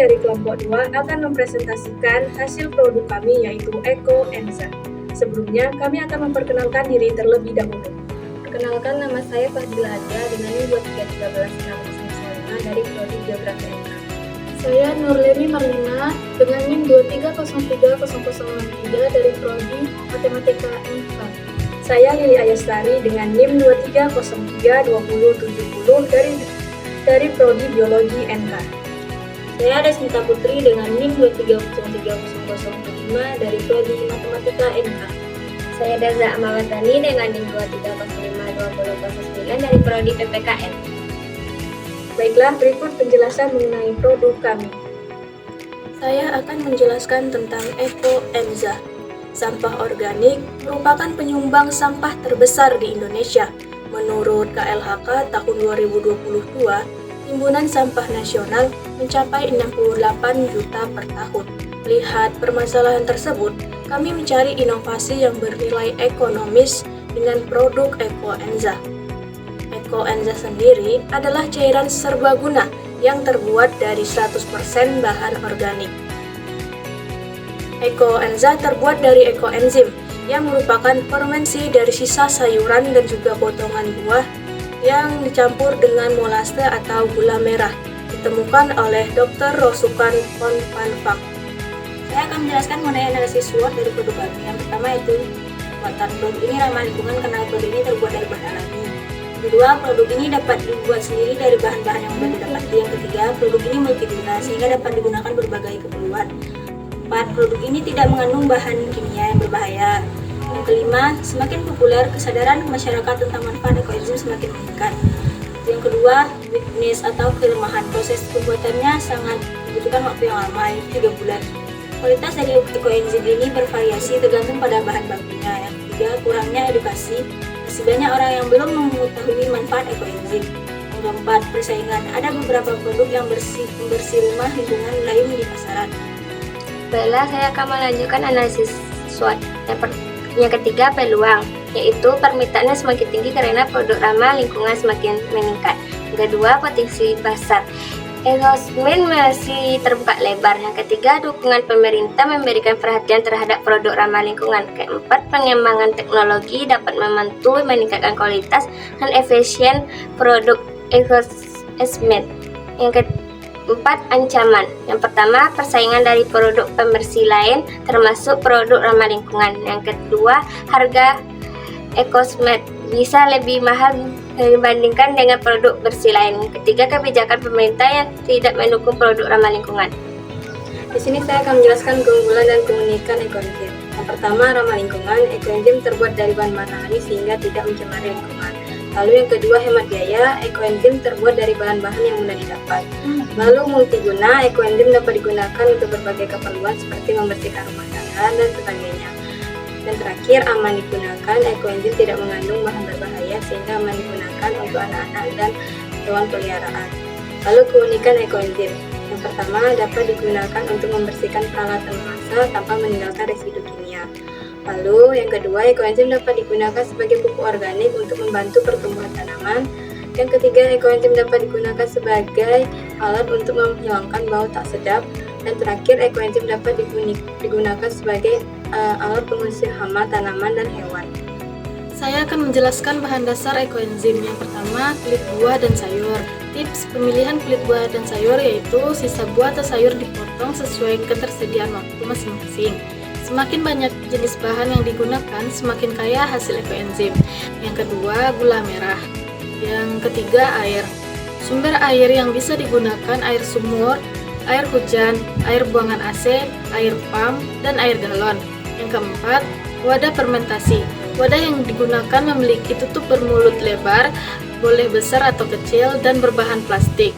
dari kelompok 2 akan mempresentasikan hasil produk kami yaitu Eko Enza. Sebelumnya, kami akan memperkenalkan diri terlebih dahulu. Perkenalkan, nama saya Fadila Adja dengan NIM 231365 dari Prodi Geografi MK. Saya Nurleni Marlina dengan NIM 23030063 dari Prodi Matematika MK. Saya Lili Ayastari dengan NIM 23032070 dari Prodi Biologi MK. Saya Desmita Putri dengan NIM 23030005 dari Prodi Matematika MK. Saya Daza Amawatani dengan NIM 23052009 dari Prodi PPKN. Baiklah, berikut penjelasan mengenai produk kami. Saya akan menjelaskan tentang Eko Enza. Sampah organik merupakan penyumbang sampah terbesar di Indonesia. Menurut KLHK tahun 2022, timbunan sampah nasional mencapai 68 juta per tahun. Melihat permasalahan tersebut, kami mencari inovasi yang bernilai ekonomis dengan produk Eko Enza. Eko Enza sendiri adalah cairan serbaguna yang terbuat dari 100% bahan organik. Eko Enza terbuat dari ekoenzim yang merupakan fermentasi dari sisa sayuran dan juga potongan buah yang dicampur dengan molase atau gula merah, ditemukan oleh Dr. Rosukan von Panfak. Saya akan menjelaskan mengenai analisis SWOT dari produk kami. Yang pertama itu buatan produk ini ramah lingkungan karena produk ini terbuat dari bahan alami. Kedua, produk ini dapat dibuat sendiri dari bahan-bahan yang mudah didapati. Yang ketiga, produk ini multiguna sehingga dapat digunakan berbagai keperluan. 4. Produk ini tidak mengandung bahan kimia yang berbahaya. Yang kelima, semakin populer, kesadaran masyarakat tentang manfaat ekoenzim semakin meningkat. Yang kedua, weakness atau kelemahan. Proses pembuatannya sangat membutuhkan waktu yang lama, yaitu 3 bulan. Kualitas dari ekoenzim ini bervariasi tergantung pada bahan bakunya. Yang ketiga, kurangnya edukasi. Masih banyak orang yang belum mengetahui manfaat ekoenzim. Yang keempat, persaingan. Ada beberapa produk yang bersih rumah lingkungan lain di pasaran. Baiklah, saya akan melanjutkan analisis SWOT. Yang ketiga, peluang, yaitu permintaannya semakin tinggi karena produk ramah lingkungan semakin meningkat. Yang kedua, potensi pasar. Endorsement masih terbuka lebar. Yang ketiga, dukungan pemerintah memberikan perhatian terhadap produk ramah lingkungan. Keempat, pengembangan teknologi dapat membantu meningkatkan kualitas dan efisien produk endorsement. Yang keempat, ancaman. Yang pertama, persaingan dari produk pembersih lain termasuk produk ramah lingkungan. Yang kedua, harga endorsement bisa lebih mahal dibandingkan dengan produk bersih lain. Ketiga, kebijakan pemerintah yang tidak mendukung produk ramah lingkungan. Di sini saya akan menjelaskan keunggulan dan keunikan ekoenzim. Yang pertama, ramah lingkungan. Ekoenzim terbuat dari bahan alami sehingga tidak mencemari lingkungan. Lalu yang kedua, hemat biaya. Ekoenzim terbuat dari bahan-bahan yang mudah didapat. Lalu multiguna. Ekoenzim dapat digunakan untuk berbagai keperluan seperti membersihkan rumah tangga dan sebagainya. Dan terakhir, aman digunakan. Ekoenzim tidak mengandung bahan berbahaya sehingga aman digunakan untuk anak-anak dan hewan peliharaan. Lalu keunikan ekoenzim. Yang pertama, dapat digunakan untuk membersihkan peralatan memasak tanpa meninggalkan residu kimia. Lalu yang kedua, ekoenzim dapat digunakan sebagai pupuk organik untuk membantu pertumbuhan tanaman. Yang ketiga, ekoenzim dapat digunakan sebagai alat untuk menghilangkan bau tak sedap. Dan terakhir, ekoenzim dapat digunakan sebagai alat pengusir hama tanaman dan hewan. Saya akan menjelaskan bahan dasar ekoenzim. Yang pertama, kulit buah dan sayur. Tips pemilihan kulit buah dan sayur yaitu sisa buah atau sayur dipotong sesuai ketersediaan waktu masing-masing. Semakin banyak jenis bahan yang digunakan, semakin kaya hasil ekoenzim. Yang kedua, gula merah. Yang ketiga, air. Sumber air yang bisa digunakan air sumur, air hujan, air buangan AC, air pump, dan air galon. Yang keempat, wadah fermentasi. Wadah yang digunakan memiliki tutup bermulut lebar, boleh besar atau kecil, dan berbahan plastik.